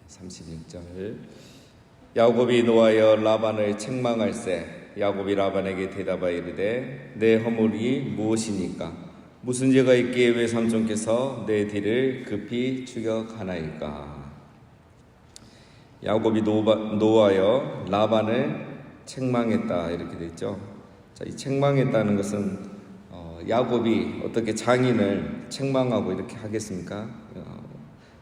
31절. 야곱이 노하여 라반을 책망할세. 야곱이 라반에게 대답하여 이르되 내 허물이 무엇이니까? 무슨 죄가 있기에 왜 삼촌께서 내 뒤를 급히 추격하나이까? 야곱이 노하여 라반을 책망했다 이렇게 됐죠. 자, 이 책망했다는 것은 야곱이 어떻게 장인을 책망하고 이렇게 하겠습니까?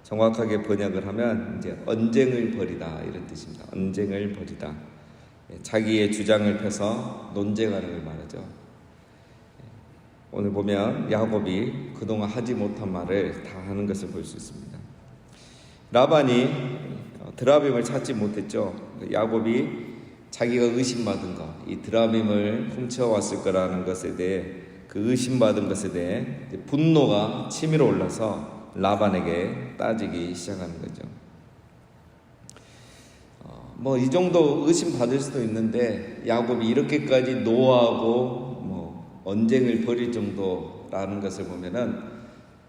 정확하게 번역을 하면 이제 언쟁을 벌이다 이런 뜻입니다. 언쟁을 벌이다. 자기의 주장을 펴서 논쟁하는 걸 말하죠. 오늘 보면 야곱이 그동안 하지 못한 말을 다 하는 것을 볼 수 있습니다. 라반이 드라빔을 찾지 못했죠. 야곱이 자기가 의심받은 것, 이 드라빔을 훔쳐왔을 거라는 것에 대해 그 의심받은 것에 대해 분노가 치밀어 올라서 라반에게 따지기 시작하는 거죠. 이 정도 의심받을 수도 있는데 야곱이 이렇게까지 노하고 언쟁을 벌일 정도라는 것을 보면은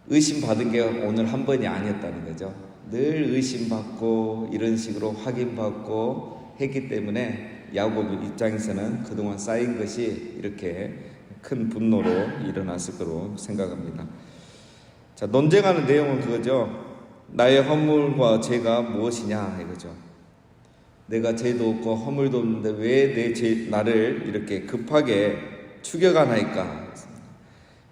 의심받은 게 오늘 한 번이 아니었다는 거죠. 늘 의심받고 이런 식으로 확인받고 했기 때문에 야곱 입장에서는 그동안 쌓인 것이 이렇게 큰 분노로 일어났을 거로 생각합니다. 자, 논쟁하는 내용은 그거죠. 나의 허물과 죄가 무엇이냐 이거죠. 내가 죄도 없고 허물도 없는데 왜 나를 이렇게 급하게 추격하나이까?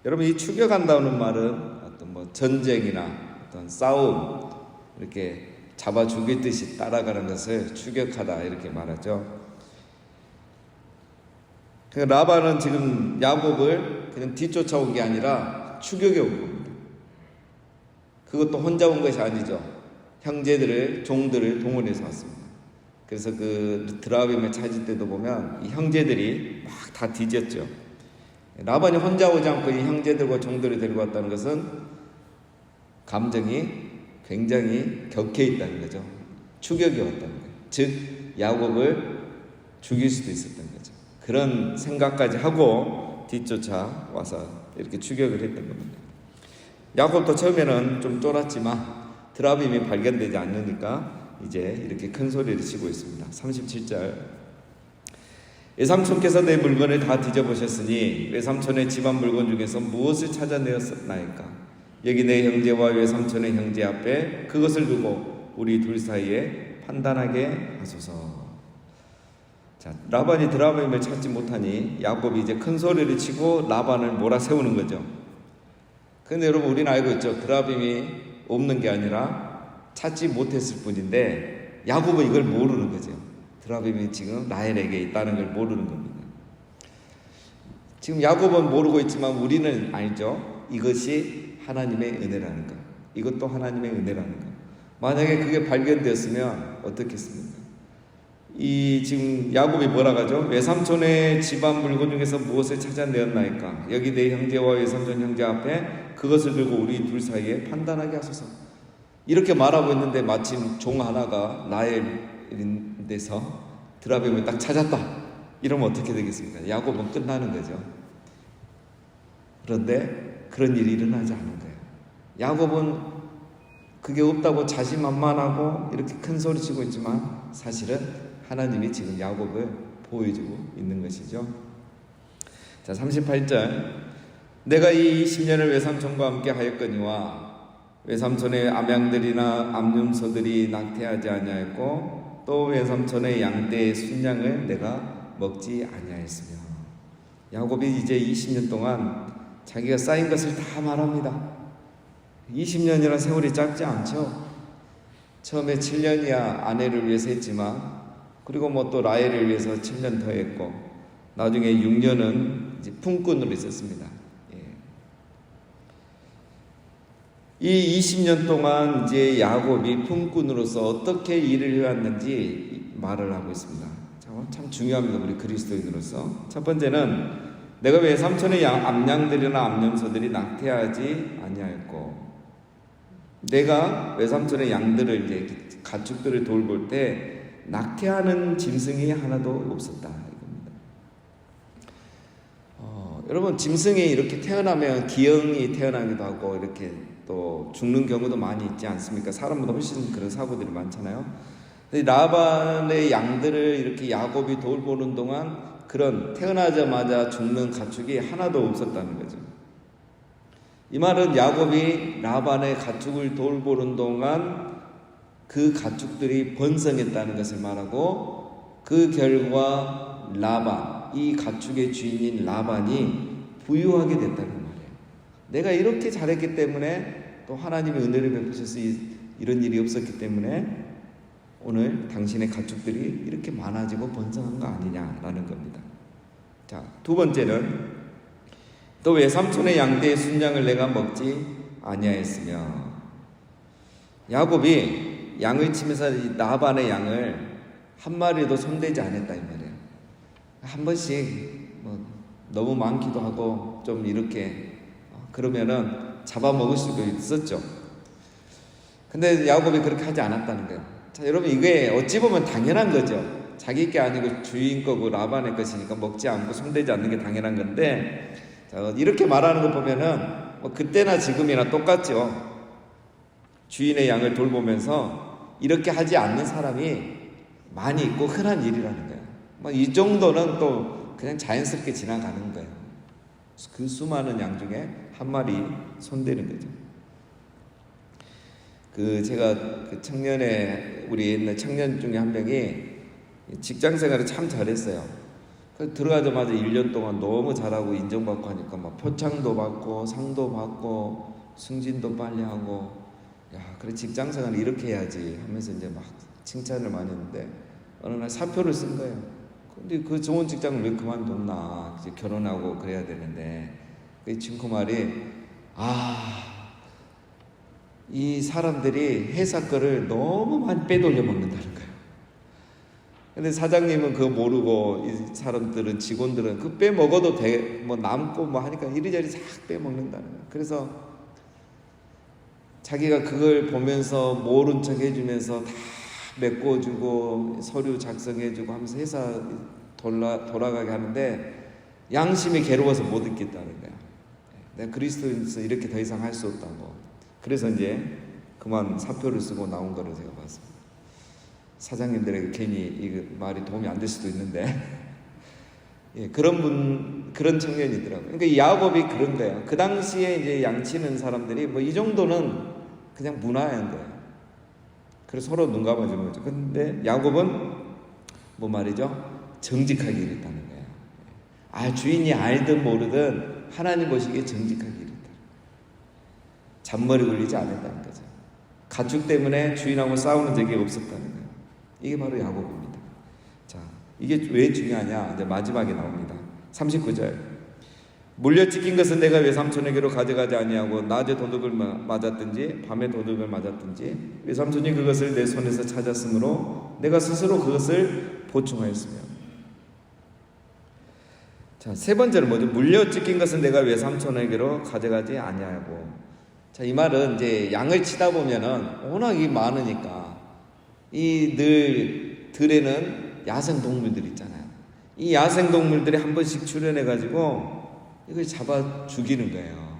여러분, 이 추격한다는 말은 어떤 전쟁이나 어떤 싸움 이렇게 잡아 죽이듯이 따라가는 것을 추격하다 이렇게 말하죠. 라반은 지금 야곱을 그냥 뒤쫓아온 게 아니라 추격해 온 겁니다. 그것도 혼자 온 것이 아니죠. 형제들을, 종들을 동원해서 왔습니다. 그래서 그 드라빔을 찾을 때도 보면 이 형제들이 막 다 뒤졌죠. 라반이 혼자 오지 않고 이 형제들과 종들을 데리고 왔다는 것은 감정이 굉장히 격해 있다는 거죠. 추격이 왔다는 거예요. 즉 야곱을 죽일 수도 있었던 거죠. 그런 생각까지 하고 뒤쫓아 와서 이렇게 추격을 했던 겁니다. 야곱도 처음에는 좀 쫄았지만 드라빔이 발견되지 않으니까 이제 이렇게 큰 소리를 치고 있습니다. 37절. 외삼촌께서 내 물건을 다 뒤져보셨으니 외삼촌의 집안 물건 중에서 무엇을 찾아내었나이까? 여기 내 형제와 외삼촌의 형제 앞에 그것을 두고 우리 둘 사이에 판단하게 하소서. 자, 라반이 드라빔을 찾지 못하니 야곱이 이제 큰 소리를 치고 라반을 몰아세우는 거죠. 근데 여러분, 우리는 알고 있죠. 드라빔이 없는 게 아니라 찾지 못했을 뿐인데 야곱은 이걸 모르는 거죠. 드라빔이 지금 라헬에게 있다는 걸 모르는 겁니다. 지금 야곱은 모르고 있지만 우리는 알죠. 이것이 하나님의 은혜라는 것. 이것도 하나님의 은혜라는 것. 만약에 그게 발견되었으면 어떻겠습니까? 지금 야곱이 뭐라고 하죠? 외삼촌의 집안 물건 중에서 무엇을 찾아내었나이까? 여기 내 형제와 외삼촌 형제 앞에 그것을 들고 우리 둘 사이에 판단하게 하소서. 이렇게 말하고 있는데 마침 종 하나가 라헬인데서 드라빔을 딱 찾았다. 이러면 어떻게 되겠습니까? 야곱은 끝나는 거죠. 그런데 그런 일이 일어나지 않은 거예요. 야곱은 그게 없다고 자신만만하고 이렇게 큰 소리 치고 있지만 사실은 하나님이 지금 야곱을 보여주고 있는 것이죠. 자, 38절. 내가 이 20년을 외삼촌과 함께 하였거니와 외삼촌의 암양들이나 암염소들이 낙태하지 아니하였고 또 외삼촌의 양떼의 순양을 내가 먹지 아니하였으며. 야곱이 이제 20년 동안 자기가 쌓인 것을 다 말합니다. 20년이라는 세월이 짧지 않죠. 처음에 7년이야 아내를 위해서 했지만 그리고 또 라헬을 위해서 7년 더 했고 나중에 6년은 이제 품꾼으로 있었습니다. 이 20년 동안 이제 야곱이 품꾼으로서 어떻게 일을 해왔는지 말을 하고 있습니다. 참 중요합니다. 우리 그리스도인으로서. 첫 번째는 내가 외삼촌의 암양들이나 암염소들이 낙태하지 아니하였고 내가 외삼촌의 양들을 이제 가축들을 돌볼 때 낙태하는 짐승이 하나도 없었다 이겁니다. 여러분, 짐승이 이렇게 태어나면 기형이 태어나기도 하고 이렇게 또 죽는 경우도 많이 있지 않습니까? 사람보다 훨씬 그런 사고들이 많잖아요. 라반의 양들을 이렇게 야곱이 돌보는 동안 그런 태어나자마자 죽는 가축이 하나도 없었다는 거죠. 이 말은 야곱이 라반의 가축을 돌보는 동안 그 가축들이 번성했다는 것을 말하고, 그 결과 라반, 이 가축의 주인인 라반이 부유하게 됐다는 말이에요. 내가 이렇게 잘했기 때문에, 또 하나님의 은혜를 베푸셔서 이런 일이 없었기 때문에 오늘 당신의 가축들이 이렇게 많아지고 번성한 거 아니냐라는 겁니다. 자, 두 번째는 또 외삼촌의 양떼의 순양을 내가 먹지 아니하였으며, 야곱이 양을 치면서 라반의 양을 한 마리도 손대지 않았다 이 말이에요. 한 번씩 너무 많기도 하고 좀 이렇게 그러면은 잡아먹을 수도 있었죠. 근데 야곱이 그렇게 하지 않았다는 거예요. 자, 여러분, 이게 어찌 보면 당연한 거죠. 자기 게 아니고 주인 거고 라반의 것이니까 먹지 않고 손대지 않는 게 당연한 건데, 자, 이렇게 말하는 거 보면은 그때나 지금이나 똑같죠. 주인의 양을 돌보면서 이렇게 하지 않는 사람이 많이 있고 흔한 일이라는 거예요. 이 정도는 또 그냥 자연스럽게 지나가는 거예요. 그 수많은 양 중에 한 마리 손대는 거죠. 제가 청년에, 우리 옛날 청년 중에 한 명이 직장 생활을 참 잘했어요. 들어가자마자 1년 동안 너무 잘하고 인정받고 하니까 막 표창도 받고 상도 받고 승진도 빨리 하고, 야, 그래 직장 생활을 이렇게 해야지 하면서 이제 막 칭찬을 많이 했는데, 어느 날 사표를 쓴 거예요. 근데 그 좋은 직장을 왜 그만뒀나, 이제 결혼하고 그래야 되는데, 그 친구 말이, 이 사람들이 회사 거를 너무 많이 빼돌려 먹는다는 거예요. 근데 사장님은 그거 모르고, 이 사람들은, 직원들은 그 빼먹어도 남고 하니까 이리저리 싹 빼먹는다는 거예요. 그래서 자기가 그걸 보면서 모른 척 해주면서 다 메꿔주고 서류 작성해주고 하면서 회사 돌아가게 하는데, 양심이 괴로워서 못 있겠다는 거야. 내가 그리스도인으로서 이렇게 더 이상 할 수 없다고. 그래서 이제 그만 사표를 쓰고 나온 거를 제가 봤습니다. 사장님들에게 괜히 이 말이 도움이 안 될 수도 있는데 예, 그런 청년이더라고요. 그러니까 이 야곱이 그런 거예요. 그 당시에 이제 양치는 사람들이 이 정도는 그냥 문화인 거예요. 그래서 서로 눈 감아주는 거죠. 근데 야곱은 말이죠? 정직하게 일했다는 거예요. 주인이 알든 모르든 하나님 보시기에 정직하게 일했다. 잔머리 굴리지 않았다는 거죠. 가축 때문에 주인하고 싸우는 적이 없었다는 거예요. 이게 바로 야곱입니다. 자, 이게 왜 중요하냐? 이제 마지막에 나옵니다. 39절. 물려 찢긴 것은 내가 외삼촌에게로 가져가지 아니하고 낮에 도둑을 맞았든지 밤에 도둑을 맞았든지 외삼촌이 그것을 내 손에서 찾았으므로 내가 스스로 그것을 보충하였으며. 자, 세 번째는 뭐죠? 물려 찢긴 것은 내가 외삼촌에게로 가져가지 아니하고. 자, 이 말은 이제 양을 치다 보면은 워낙이 많으니까 들에는 야생 동물들 있잖아요. 이 야생 동물들이 한 번씩 출현해 가지고 이걸 잡아 죽이는 거예요.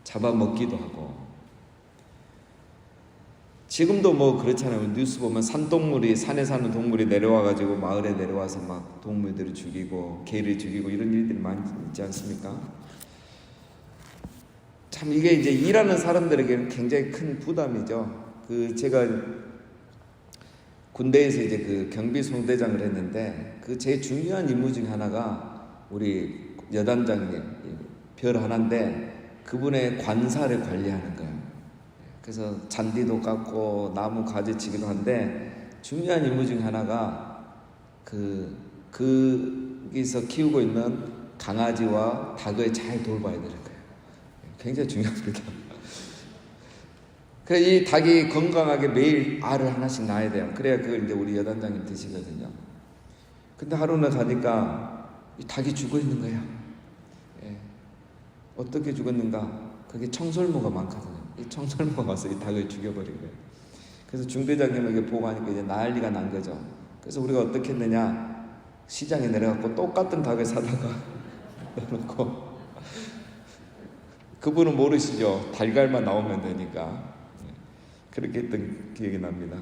잡아 먹기도 하고. 지금도 그렇잖아요. 뉴스 보면 산에 사는 동물이 내려와 가지고 마을에 내려와서 막 동물들을 죽이고 개를 죽이고 이런 일들이 많이 있지 않습니까? 참 이게 이제 일하는 사람들에게는 굉장히 큰 부담이죠. 제가 군대에서 이제 경비 소대장을 했는데 제일 중요한 임무 중에 하나가 우리 여단장님 별 하나인데 그분의 관사를 관리하는 거예요. 그래서 잔디도 깎고 나무 가지치기도 한데 중요한 임무 중에 하나가 거기서 키우고 있는 강아지와 닭을 잘 돌봐야 되는 거예요. 굉장히 중요합니다. 그래, 이 닭이 건강하게 매일 알을 하나씩 낳아야 돼요. 그래야 그걸 이제 우리 여단장님 드시거든요. 근데 하루는 가니까 이 닭이 죽어 있는 거야. 예. 어떻게 죽었는가? 거기 청설모가 많거든요. 이 청설모가 와서 이 닭을 죽여버린 거예요. 그래서 중대장님에게 보고하니까 이제 난리가 난 거죠. 그래서 우리가 어떻게 했느냐? 시장에 내려가고 똑같은 닭을 사다가 넣어놓고 그분은 모르시죠. 달걀만 나오면 되니까. 그렇게 했던 기억이 납니다.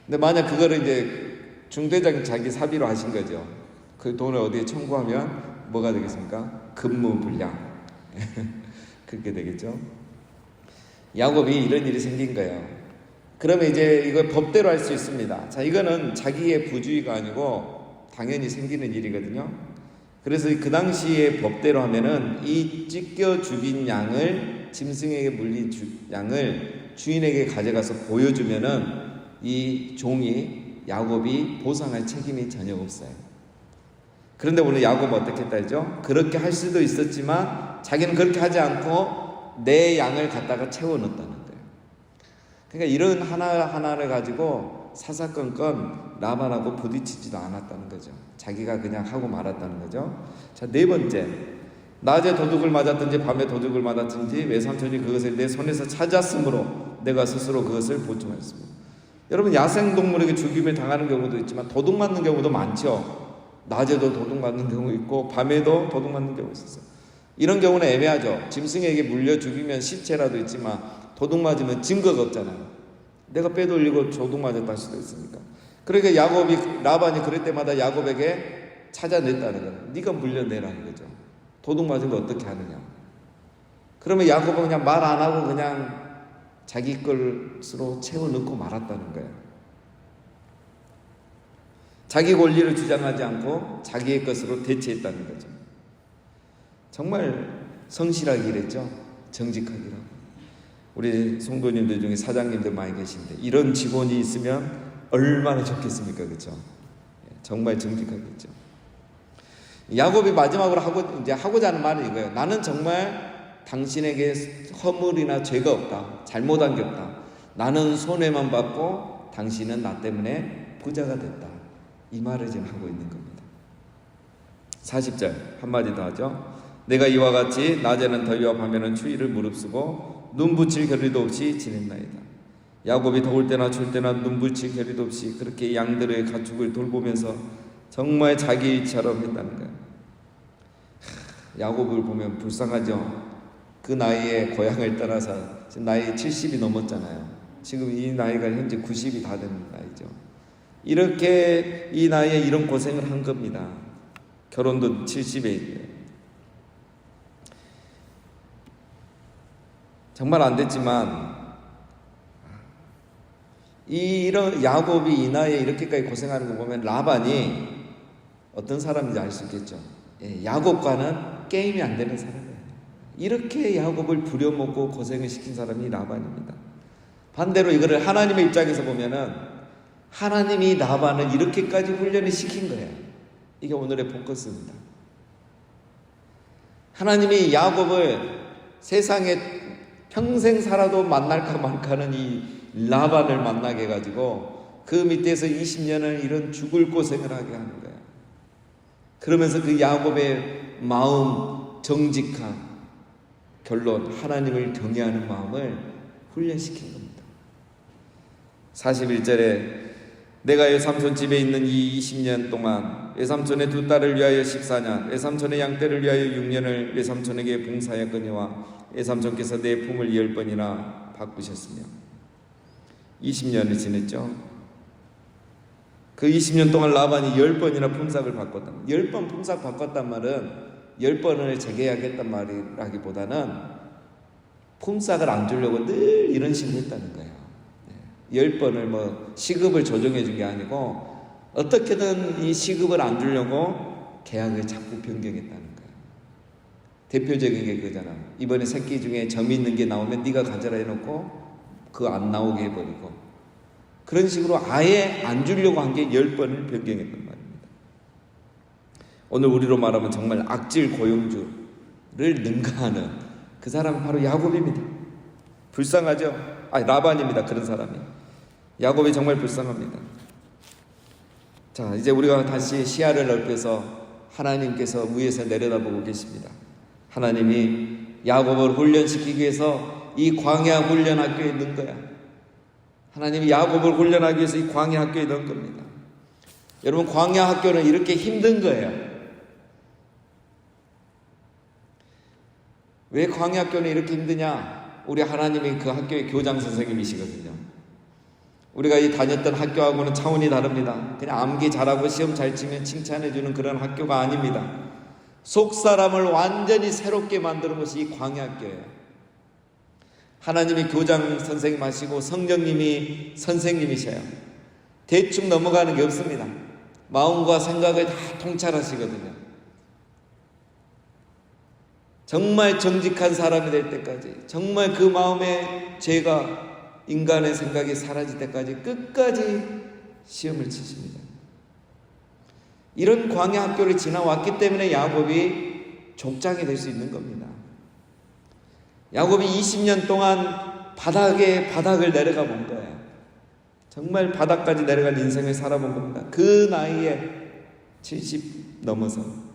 근데 만약 그거를 이제 중대장 자기 사비로 하신 거죠. 그 돈을 어디에 청구하면 뭐가 되겠습니까? 근무불량. 그렇게 되겠죠. 야곱이 이런 일이 생긴 거예요. 그러면 이제 이걸 법대로 할 수 있습니다. 자, 이거는 자기의 부주의가 아니고 당연히 생기는 일이거든요. 그래서 그 당시에 법대로 하면은 이 찢겨 죽인 양을, 짐승에게 물린 양을 주인에게 가져가서 보여주면은 이 종이 야곱이 보상할 책임이 전혀 없어요. 그런데 오늘 야곱은 어떻게 했다 했죠? 그렇게 할 수도 있었지만 자기는 그렇게 하지 않고 내 양을 갖다가 채워 넣었다는 거예요. 그러니까 이런 하나하나를 가지고 사사건건 라반하고 부딪히지도 않았다는 거죠. 자기가 그냥 하고 말았다는 거죠. 자, 네 번째, 낮에 도둑을 맞았든지 밤에 도둑을 맞았든지 외삼촌이 그것을 내 손에서 찾았으므로 내가 스스로 그것을 보충했습니다. 여러분, 야생동물에게 죽임을 당하는 경우도 있지만 도둑 맞는 경우도 많죠. 낮에도 도둑 맞는 경우 있고 밤에도 도둑 맞는 경우 있었어요. 이런 경우는 애매하죠. 짐승에게 물려 죽이면 시체라도 있지만 도둑 맞으면 증거가 없잖아요. 내가 빼돌리고 도둑 맞았다 할 수도 있으니까. 그러니까 라반이 그럴 때마다 야곱에게 찾아냈다는 거예요. 네가 물려내라 이거죠. 도둑 맞으면 어떻게 하느냐. 그러면 야곱은 그냥 말 안 하고 그냥 자기 것으로 채워 넣고 말았다는 거예요. 자기 권리를 주장하지 않고 자기의 것으로 대체했다는 거죠. 정말 성실하게 일했죠. 정직하기라고. 우리 성도님들 중에 사장님들 많이 계신데 이런 직원이 있으면 얼마나 좋겠습니까, 그렇죠? 정말 정직하겠죠. 야곱이 마지막으로 하고자 하는 말은 이거예요. 나는 정말 당신에게 허물이나 죄가 없다. 잘못한 게 없다. 나는 손해만 받고 당신은 나 때문에 부자가 됐다. 이 말을 지금 하고 있는 겁니다. 40절 한마디 더 하죠. 내가 이와 같이 낮에는 더위와 밤에는 추위를 무릅쓰고 눈붙일 겨를도 없이 지냈나이다. 야곱이 더울 때나 추울 때나 눈붙일 겨를도 없이 그렇게 양들의 가축을 돌보면서 정말 자기 일처럼 했다는 거예요. 야곱을 보면 불쌍하죠. 그 나이에 고향을 떠나서 지금 나이 70이 넘었잖아요. 지금 이 나이가 현재 90이 다 되는 나이죠. 이렇게 이 나이에 이런 고생을 한 겁니다. 결혼도 70에 정말 안 됐지만 이런 야곱이 이 나이에 이렇게까지 고생하는 거 보면 라반이 어떤 사람인지 알 수 있겠죠. 야곱과는 게임이 안 되는 사람이에요. 이렇게 야곱을 부려먹고 고생을 시킨 사람이 라반입니다. 반대로 이거를 하나님의 입장에서 보면은 하나님이 라반을 이렇게까지 훈련을 시킨 거예요. 이게 오늘의 포커스입니다. 하나님이 야곱을 세상에 평생 살아도 만날까 말까는 이 라반을 만나게 해가지고 그 밑에서 20년을 이런 죽을 고생을 하게 하는 거예요. 그러면서 그 야곱의 마음, 정직한 결론, 하나님을 경외하는 마음을 훈련시킨 겁니다. 41절에 내가 외삼촌 집에 있는 이 20년 동안 외삼촌의 두 딸을 위하여 14년, 외삼촌의 양떼를 위하여 6년을 외삼촌에게 봉사하였거니와 외삼촌께서 내 품을 10번이나 바꾸셨으며 20년을 지냈죠. 그 20년 동안 라반이 10번이나 품삯을 바꿨다. 10번 품삯 바꿨단 말은 10번을 재계약했단 말이라기보다는 품삯을 안 주려고 늘 이런 식으로 했다는 거예요. 10번을 뭐 시급을 조정해 준 게 아니고 어떻게든 이 시급을 안 주려고 계약을 자꾸 변경했다는 거예요. 대표적인 게 그거잖아. 이번에 새끼 중에 점 있는 게 나오면 네가 가져라 해놓고 그거 안 나오게 해버리고 그런 식으로 아예 안 주려고 한 게 10번을 변경했단 말입니다. 오늘 우리로 말하면 정말 악질 고용주를 능가하는 그 사람은 바로 야곱입니다. 불쌍하죠? 라반입니다. 그런 사람이. 야곱이 정말 불쌍합니다. 자, 이제 우리가 다시 시야를 넓혀서 하나님께서 위에서 내려다보고 계십니다. 하나님이 야곱을 훈련시키기 위해서 이 광야 훈련 학교에 넣은 거야. 하나님이 야곱을 훈련하기 위해서 이 광야 학교에 넣은 겁니다. 여러분, 광야 학교는 이렇게 힘든 거예요. 왜 광야학교는 이렇게 힘드냐? 우리 하나님이 그 학교의 교장 선생님이시거든요. 우리가 이 다녔던 학교하고는 차원이 다릅니다. 그냥 암기 잘하고 시험 잘 치면 칭찬해주는 그런 학교가 아닙니다. 속 사람을 완전히 새롭게 만드는 것이 이 광야학교예요. 하나님이 교장 선생님 하시고 성령님이 선생님이셔요. 대충 넘어가는 게 없습니다. 마음과 생각을 다 통찰하시거든요. 정말 정직한 사람이 될 때까지, 정말 그 마음의 죄가 인간의 생각이 사라질 때까지 끝까지 시험을 치십니다. 이런 광야 학교를 지나왔기 때문에 야곱이 족장이 될 수 있는 겁니다. 야곱이 20년 동안 바닥을 내려가 본 거예요. 정말 바닥까지 내려갈 인생을 살아본 겁니다. 그 나이에 70 넘어서.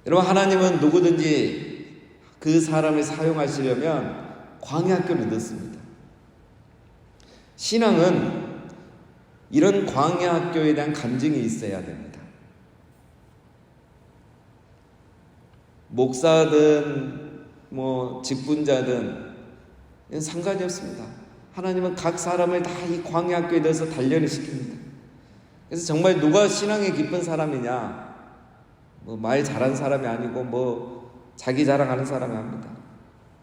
여러분, 하나님은 누구든지 그 사람을 사용하시려면 광야학교를 넣습니다. 신앙은 이런 광야학교에 대한 간증이 있어야 됩니다. 목사든 직분자든 상관이 없습니다. 하나님은 각 사람을 다 이 광야학교에 넣어서 단련을 시킵니다. 그래서 정말 누가 신앙이 깊은 사람이냐, 말 잘하는 사람이 아니고 자기 자랑하는 사람이 아닙니다.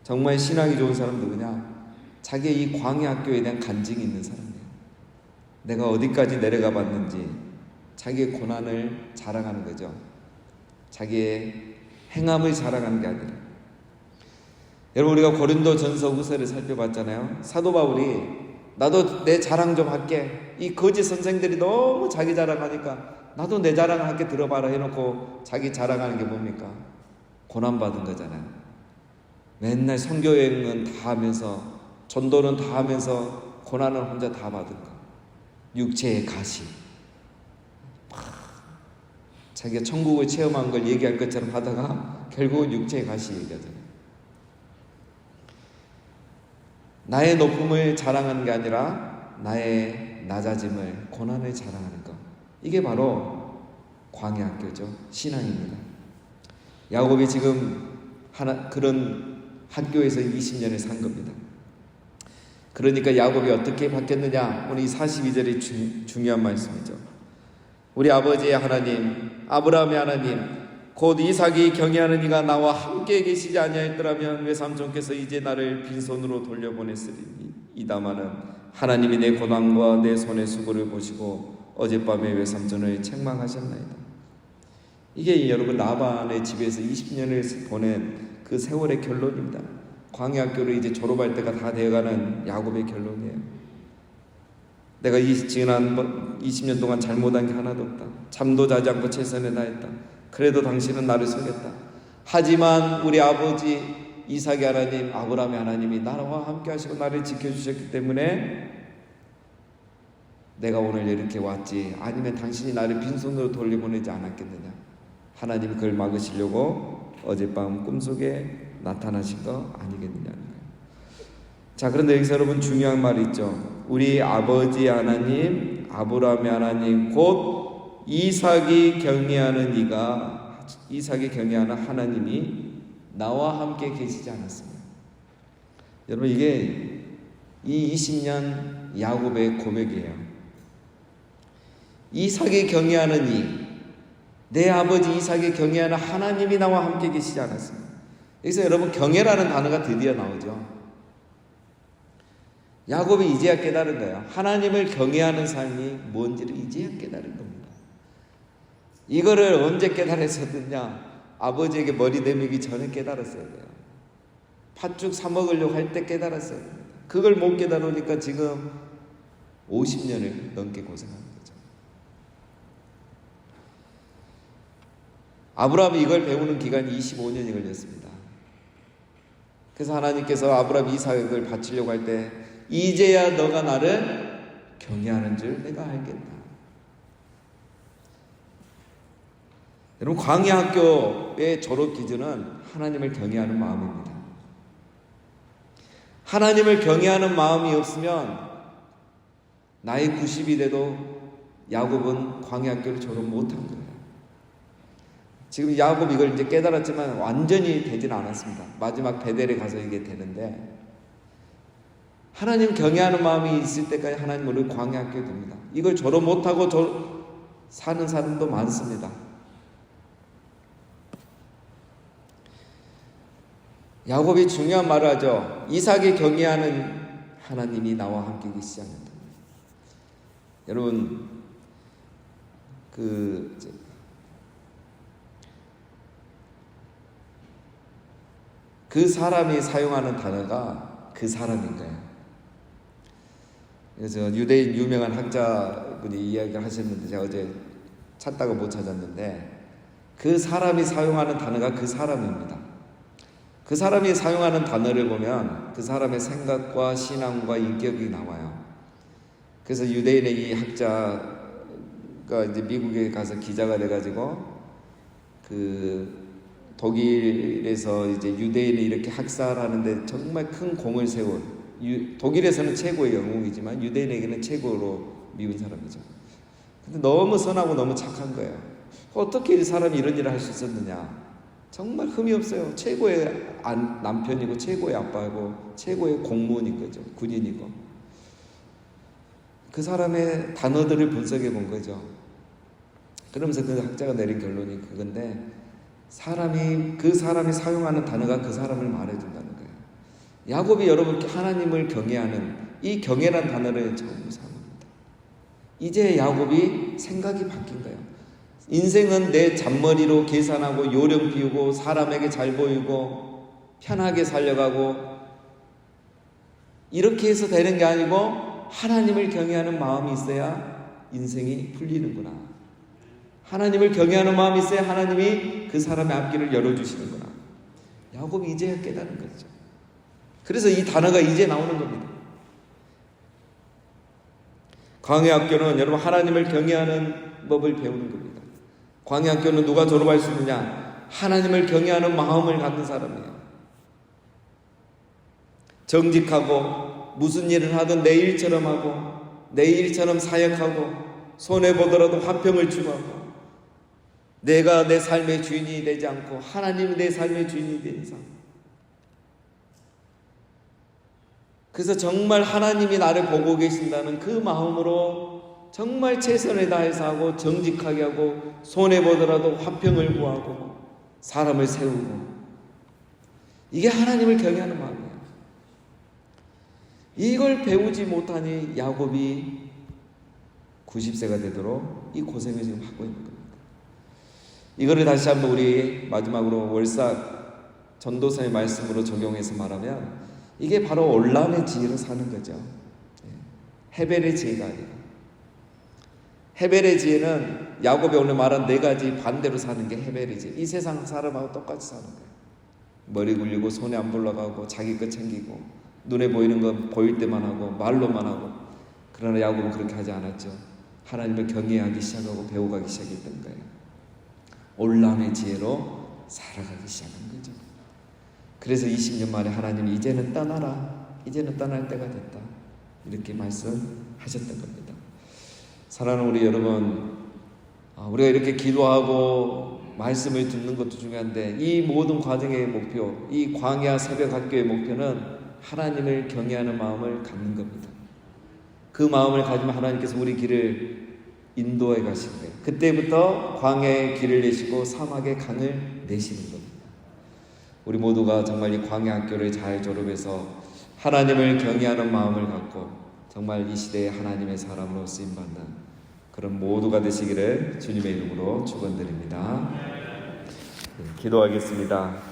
정말 신앙이 좋은 사람 누구냐? 자기의 이 광야학교에 대한 간증이 있는 사람이에요. 내가 어디까지 내려가 봤는지 자기의 고난을 자랑하는 거죠. 자기의 행함을 자랑하는 게 아니라. 여러분, 우리가 고린도전서 후서를 살펴봤잖아요. 사도 바울이 나도 내 자랑 좀 할게. 이 거짓 선생들이 너무 자기 자랑하니까 나도 내 자랑을 할게 들어봐라 해놓고 자기 자랑하는 게 뭡니까? 고난받은 거잖아요. 맨날 선교여행은 다 하면서 전도는 다 하면서 고난은 혼자 다 받은 거. 육체의 가시. 자기가 천국을 체험한 걸 얘기할 것처럼 하다가 결국은 육체의 가시 얘기하잖아요. 나의 높음을 자랑하는 게 아니라 나의 낮아짐을, 고난을 자랑하는 것. 이게 바로 광야학교죠. 신앙입니다. 야곱이 지금 그런 학교에서 20년을 산 겁니다. 그러니까 야곱이 어떻게 바뀌었느냐? 오늘 이 42절이 중요한 말씀이죠. 우리 아버지의 하나님, 아브라함의 하나님, 곧 이삭이 경외하는 이가 나와 함께 계시지 아니하였더라면 외삼촌께서 이제 나를 빈손으로 돌려보냈으리이다마는 하나님이 내 고난과 내 손의 수고를 보시고 어젯밤에 외삼촌을 책망하셨나이다. 이게 여러분 라반의 집에서 20년을 보낸 그 세월의 결론입니다. 광야학교를 이제 졸업할 때가 다 되어가는 야곱의 결론이에요. 내가 지난 20년 동안 잘못한 게 하나도 없다. 잠도 자지 않고 최선을 다했다. 그래도 당신은 나를 속였다. 하지만 우리 아버지 이삭의 하나님, 아브라함의 하나님이 나와 함께 하시고 나를 지켜주셨기 때문에 내가 오늘 이렇게 왔지. 아니면 당신이 나를 빈손으로 돌려보내지 않았겠느냐. 하나님이 그걸 막으시려고 어젯밤 꿈속에 나타나신 거 아니겠느냐는 거예요. 자, 그런데 여기서 여러분 중요한 말이 있죠. 우리 아버지 하나님, 아브라함의 하나님, 곧 이삭이 경외하는 이가, 이삭이 경외하는 하나님이 나와 함께 계시지 않았습니다. 여러분, 이게 이 20년 야곱의 고백이에요. 이삭이 경외하는 이, 내 아버지 이삭이 경외하는 하나님이 나와 함께 계시지 않았습니다. 여기서 여러분 경외라는 단어가 드디어 나오죠. 야곱이 이제야 깨달은 거예요. 하나님을 경외하는 삶이 뭔지를 이제야 깨달은 겁니다. 이거를 언제 깨달았었느냐? 아버지에게 머리 내밀기 전에 깨달았어야 돼요. 팥죽 사 먹으려고 할 때 깨달았어야 됩니다. 그걸 못 깨달으니까 지금 50년을 넘게 고생하는 거죠. 아브라함이 이걸 배우는 기간이 25년이 걸렸습니다. 그래서 하나님께서 아브라함 이삭을 바치려고 할 때 이제야 너가 나를 경외하는 줄 내가 알겠다. 여러분, 광야학교의 졸업 기준은 하나님을 경외하는 마음입니다. 하나님을 경외하는 마음이 없으면 나이 90이 돼도 야곱은 광야학교를 졸업 못한 거예요. 지금 야곱이 이걸 이제 깨달았지만 완전히 되지는 않았습니다. 마지막 베델에 가서 이게 되는데, 하나님 경외하는 마음이 있을 때까지 하나님 우리를 광야에 됩니다. 이걸 저로 못하고 사는 사람도 많습니다. 야곱이 중요한 말을 하죠. 이삭이 경외하는 하나님이 나와 함께 계시지 않는다. 여러분, 그 사람이 사용하는 단어가 그 사람인가요? 그래서 유대인 유명한 학자분이 이야기를 하셨는데, 제가 어제 찾다가 못 찾았는데, 그 사람이 사용하는 단어가 그 사람입니다. 그 사람이 사용하는 단어를 보면 그 사람의 생각과 신앙과 인격이 나와요. 그래서 유대인의 이 학자가 이제 미국에 가서 기자가 돼가지고 독일에서 이제 유대인이 이렇게 학살하는데 정말 큰 공을 세운, 독일에서는 최고의 영웅이지만 유대인에게는 최고로 미운 사람이죠. 근데 너무 선하고 너무 착한 거예요. 어떻게 이 사람이 이런 일을 할 수 있었느냐. 정말 흠이 없어요. 최고의 남편이고 최고의 아빠이고 최고의 공무원인 거죠. 군인이고. 그 사람의 단어들을 분석해 본 거죠. 그러면서 그 학자가 내린 결론이 그건데, 그 사람이 사용하는 단어가 그 사람을 말해준다는 거예요. 야곱이 여러분께 하나님을 경외하는 이 경외란 단어를 처음 사용합니다. 이제 야곱이 생각이 바뀐 거예요. 인생은 내 잔머리로 계산하고 요령 피우고 사람에게 잘 보이고 편하게 살려가고 이렇게 해서 되는 게 아니고, 하나님을 경외하는 마음이 있어야 인생이 풀리는구나. 하나님을 경외하는 마음이 있어야 하나님이 그 사람의 앞길을 열어주시는구나. 야곱이 이제야 깨달은 거죠. 그래서 이 단어가 이제 나오는 겁니다. 광야학교는 여러분 하나님을 경외하는 법을 배우는 겁니다. 광야학교는 누가 졸업할 수 있느냐? 하나님을 경외하는 마음을 갖는 사람이에요. 정직하고 무슨 일을 하든 내 일처럼 하고 내 일처럼 사역하고 손해보더라도 화평을 추구하고, 내가 내 삶의 주인이 되지 않고 하나님이 내 삶의 주인이 되는 삶. 그래서 정말 하나님이 나를 보고 계신다는 그 마음으로 정말 최선을 다해서 하고 정직하게 하고 손해보더라도 화평을 구하고 사람을 세우고, 이게 하나님을 경외하는 마음이에요. 이걸 배우지 못하니 야곱이 90세가 되도록 이 고생을 지금 하고 있는 겁니다. 이거를 다시 한번 우리 마지막으로 월삭 전도서의 말씀으로 적용해서 말하면, 이게 바로 올람의 지혜로 사는 거죠. 헤벨의 지혜가 아니라. 헤벨의 지혜는 야곱이 오늘 말한 4가지 반대로 사는 게 헤벨의 지혜. 이 세상 사람하고 똑같이 사는 거예요. 머리 굴리고 손에 안 불러가고 자기 것 챙기고 눈에 보이는 건 보일 때만 하고 말로만 하고. 그러나 야곱은 그렇게 하지 않았죠. 하나님을 경외하기 시작하고 배워가기 시작했던 거예요. 올람의 지혜로 살아가기 시작한 거죠. 그래서 20년 만에 하나님이 이제는 떠나라, 이제는 떠날 때가 됐다, 이렇게 말씀하셨던 겁니다. 사랑하는 우리 여러분, 우리가 이렇게 기도하고 말씀을 듣는 것도 중요한데, 이 모든 과정의 목표, 이 광야 새벽 학교의 목표는 하나님을 경외하는 마음을 갖는 겁니다. 그 마음을 가지면 하나님께서 우리 길을 인도해 가시는 거예요. 그때부터 광야의 길을 내시고 사막의 강을 내시는 겁니다. 우리 모두가 정말 이 광야 학교를 잘 졸업해서 하나님을 경외하는 마음을 갖고 정말 이 시대에 하나님의 사람으로 쓰임받는 그런 모두가 되시기를 주님의 이름으로 축원드립니다. 기도하겠습니다.